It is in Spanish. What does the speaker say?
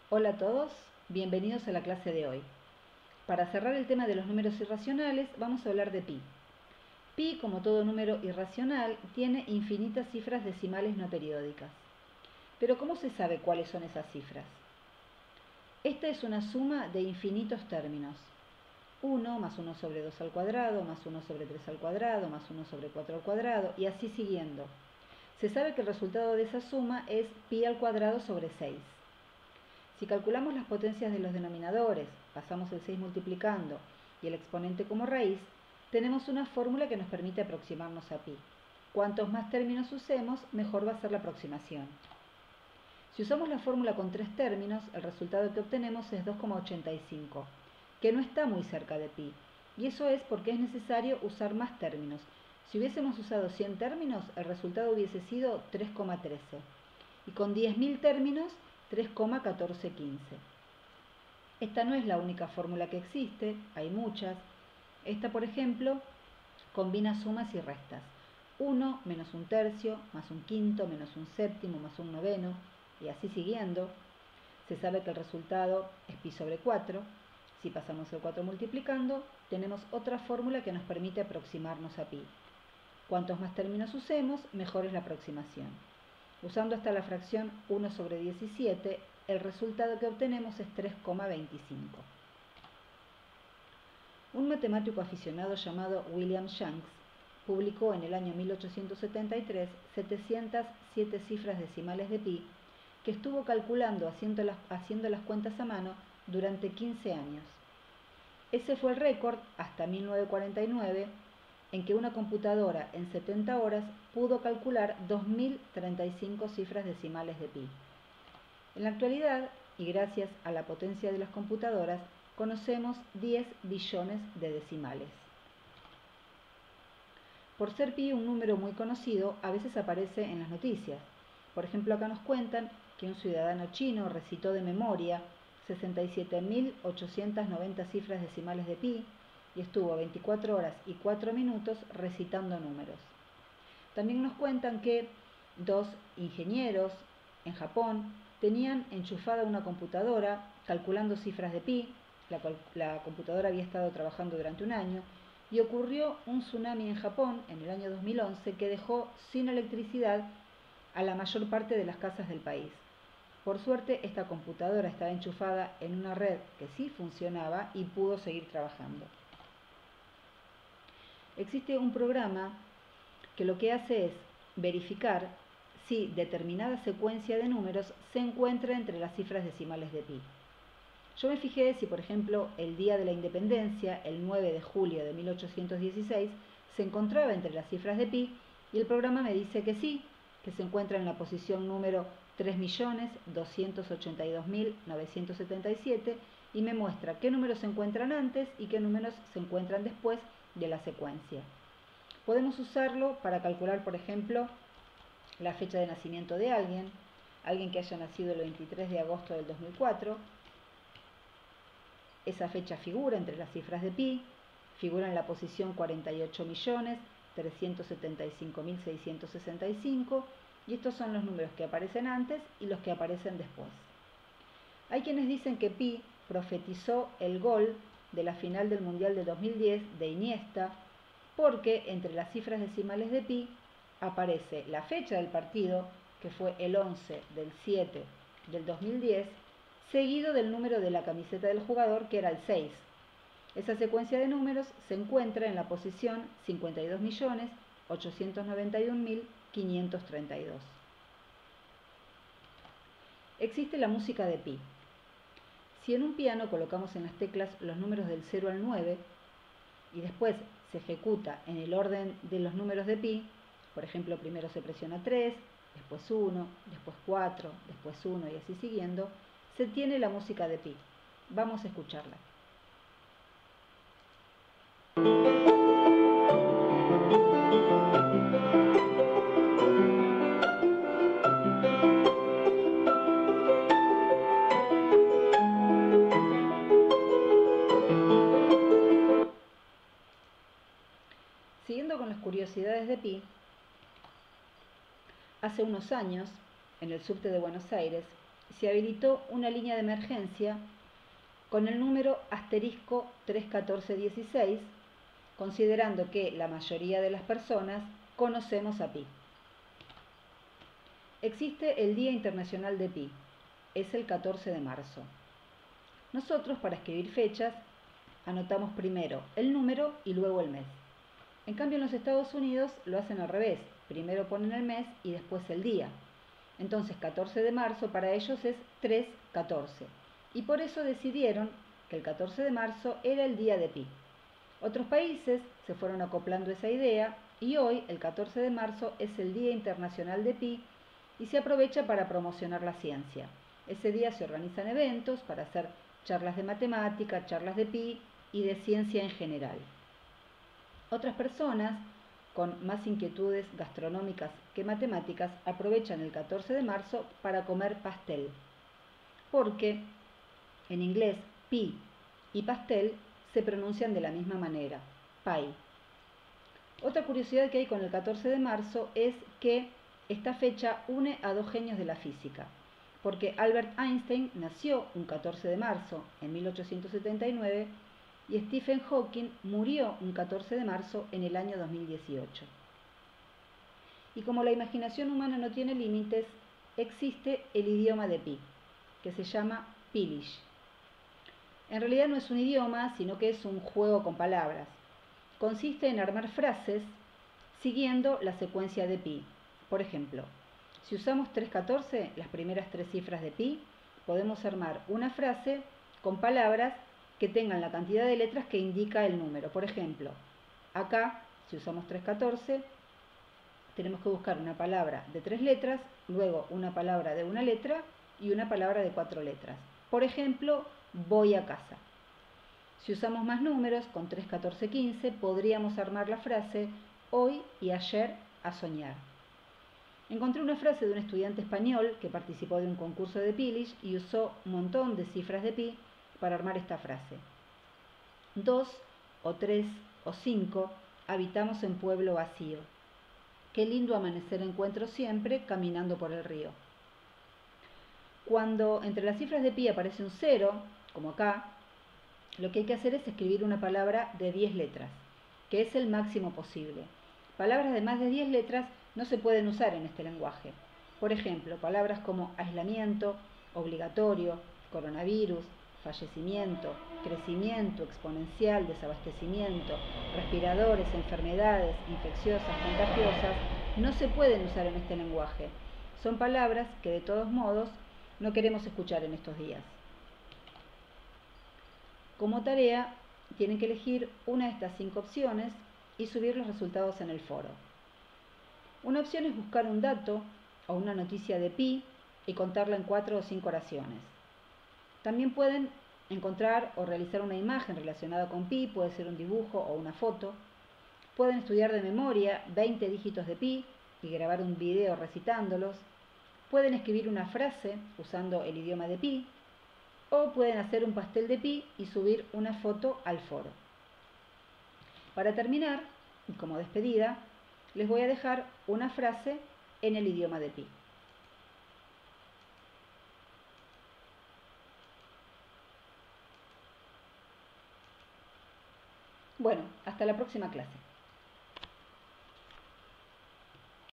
Hola a todos, bienvenidos a la clase de hoy. Para cerrar el tema de los números irracionales, vamos a hablar de pi. Pi, como todo número irracional, tiene infinitas cifras decimales no periódicas. Pero ¿cómo se sabe cuáles son esas cifras? Esta es una suma de infinitos términos. 1 más 1 sobre 2 al cuadrado, más 1 sobre 3 al cuadrado, más 1 sobre 4 al cuadrado, y así siguiendo. Se sabe que el resultado de esa suma es pi al cuadrado sobre 6. Si calculamos las potencias de los denominadores, pasamos el 6 multiplicando y el exponente como raíz, tenemos una fórmula que nos permite aproximarnos a pi. Cuantos más términos usemos, mejor va a ser la aproximación. Si usamos la fórmula con 3 términos, el resultado que obtenemos es 2,85, que no está muy cerca de pi, y eso es porque es necesario usar más términos. Si hubiésemos usado 100 términos, el resultado hubiese sido 3,13, y con 10.000 términos, 3,1415. Esta no es la única fórmula que existe, hay muchas. Esta, por ejemplo, combina sumas y restas. 1 menos un tercio, más un quinto, menos un séptimo, más un noveno, y así siguiendo. Se sabe que el resultado es pi sobre 4. Si pasamos el 4 multiplicando, tenemos otra fórmula que nos permite aproximarnos a pi. Cuantos más términos usemos, mejor es la aproximación. Usando hasta la fracción 1 sobre 17, el resultado que obtenemos es 3,25. Un matemático aficionado llamado William Shanks publicó en el año 1873 707 cifras decimales de pi que estuvo calculando haciendo las cuentas a mano durante 15 años. Ese fue el récord hasta 1949, en que una computadora en 70 horas pudo calcular 2035 cifras decimales de pi. En la actualidad, y gracias a la potencia de las computadoras, conocemos 10 billones de decimales. Por ser pi un número muy conocido, a veces aparece en las noticias. Por ejemplo, acá nos cuentan que un ciudadano chino recitó de memoria 67.890 cifras decimales de pi y estuvo 24 horas y 4 minutos recitando números. También nos cuentan que dos ingenieros en Japón tenían enchufada una computadora calculando cifras de pi. La computadora había estado trabajando durante un año y ocurrió un tsunami en Japón en el año 2011 que dejó sin electricidad a la mayor parte de las casas del país. Por suerte, esta computadora estaba enchufada en una red que sí funcionaba y pudo seguir trabajando. Existe un programa que lo que hace es verificar si determinada secuencia de números se encuentra entre las cifras decimales de pi. Yo me fijé si, por ejemplo, el día de la independencia, el 9 de julio de 1816, se encontraba entre las cifras de pi, y el programa me dice que sí, que se encuentra en la posición número 3.282.977 y me muestra qué números se encuentran antes y qué números se encuentran después de la secuencia. Podemos usarlo para calcular, por ejemplo, la fecha de nacimiento de alguien que haya nacido el 23 de agosto del 2004. Esa fecha figura entre las cifras de pi, figura en la posición 48.375.665 y estos son los números que aparecen antes y los que aparecen después. Hay quienes dicen que pi profetizó el gol de la final del Mundial de 2010 de Iniesta, porque entre las cifras decimales de pi aparece la fecha del partido, que fue el 11 del 7 del 2010, seguido del número de la camiseta del jugador, que era el 6. Esa secuencia de números se encuentra en la posición 52.891.532. Existe la música de pi. Si en un piano colocamos en las teclas los números del 0 al 9 y después se ejecuta en el orden de los números de pi, por ejemplo, primero se presiona 3, después 1, después 4, después 1 y así siguiendo, se tiene la música de pi. Vamos a escucharla. Siguiendo con las curiosidades de pi, hace unos años, en el subte de Buenos Aires, se habilitó una línea de emergencia con el número asterisco 31416, considerando que la mayoría de las personas conocemos a pi. Existe el Día Internacional de Pi, es el 14 de marzo. Nosotros, para escribir fechas, anotamos primero el número y luego el mes. En cambio, en los Estados Unidos lo hacen al revés, primero ponen el mes y después el día. Entonces, 14 de marzo para ellos es 3-14. Y por eso decidieron que el 14 de marzo era el día de Pi. Otros países se fueron acoplando a esa idea y hoy, el 14 de marzo, es el Día Internacional de Pi y se aprovecha para promocionar la ciencia. Ese día se organizan eventos para hacer charlas de matemática, charlas de pi y de ciencia en general. Otras personas con más inquietudes gastronómicas que matemáticas aprovechan el 14 de marzo para comer pastel, porque en inglés pi y pastel se pronuncian de la misma manera, pie. Otra curiosidad que hay con el 14 de marzo es que esta fecha une a dos genios de la física, porque Albert Einstein nació un 14 de marzo en 1879 y Stephen Hawking murió un 14 de marzo en el año 2018. Y como la imaginación humana no tiene límites, existe el idioma de Pi, que se llama Pilish. En realidad no es un idioma, sino que es un juego con palabras. Consiste en armar frases siguiendo la secuencia de pi. Por ejemplo, si usamos 314, las primeras tres cifras de pi, podemos armar una frase con palabras que tengan la cantidad de letras que indica el número. Por ejemplo, acá, si usamos 314, tenemos que buscar una palabra de 3 letras, luego una palabra de 1 letra y una palabra de 4 letras. Por ejemplo, voy a casa. Si usamos más números, con 3, 14, 15, podríamos armar la frase hoy y ayer a soñar. Encontré una frase de un estudiante español que participó de un concurso de Pilish y usó un montón de cifras de pi para armar esta frase. 2 o 3 o 5 habitamos en pueblo vacío. Qué lindo amanecer encuentro siempre caminando por el río. Cuando entre las cifras de pi aparece un 0, como acá, lo que hay que hacer es escribir una palabra de 10 letras, que es el máximo posible. Palabras de más de 10 letras no se pueden usar en este lenguaje. Por ejemplo, palabras como aislamiento, obligatorio, coronavirus, fallecimiento, crecimiento exponencial, desabastecimiento, respiradores, enfermedades infecciosas, contagiosas, no se pueden usar en este lenguaje. Son palabras que de todos modos no queremos escuchar en estos días. Como tarea, tienen que elegir una de estas 5 opciones y subir los resultados en el foro. Una opción es buscar un dato o una noticia de pi y contarla en 4 o 5 oraciones. También pueden encontrar o realizar una imagen relacionada con pi, puede ser un dibujo o una foto. Pueden estudiar de memoria 20 dígitos de pi y grabar un video recitándolos. Pueden escribir una frase usando el idioma de pi. O pueden hacer un pastel de pi y subir una foto al foro. Para terminar, y como despedida, les voy a dejar una frase en el idioma de pi. Bueno, hasta la próxima clase.